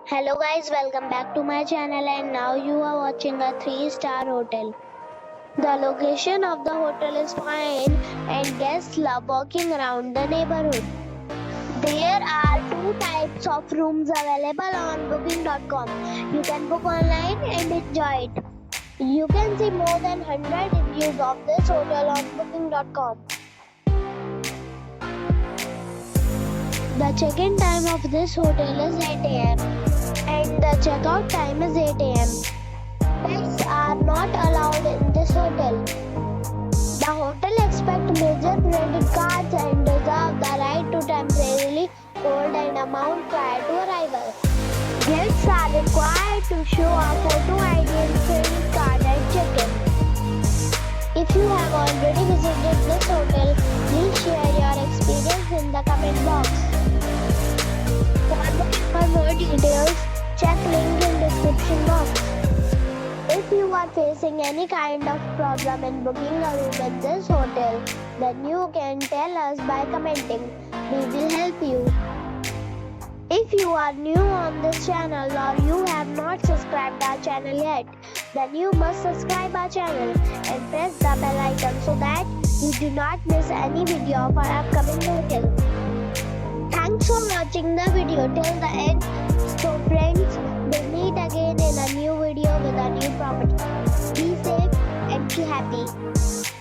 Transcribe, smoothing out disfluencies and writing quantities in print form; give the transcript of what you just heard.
Hello guys, welcome back to my channel and now you are watching a 3-star hotel. The location of the hotel is fine and guests love walking around the neighborhood. There are two types of rooms available on booking.com. You can book online and enjoy it. You can see more than 100 reviews of this hotel on booking.com. The check-in time of this hotel is 8 am and the checkout time is 8 am. Pets are not allowed in this hotel. The hotel accepts major credit cards and reserves the right to temporarily hold an amount prior to arrival. Guests are required to show a photo ID and credit card at check-in. If you have already visited this hotel, please share your experience in the comment box. For more details, check link in description box. If you are facing any kind of problem in booking a room in this hotel, then you can tell us by commenting. We will help you. If you are new on this channel or you have not subscribed our channel yet, then you must subscribe our channel and press the bell icon so that you do not miss any video of our upcoming hotel. Thanks for watching the video till the end. So friends, we'll meet again in a new video with a new property. Be safe and be happy.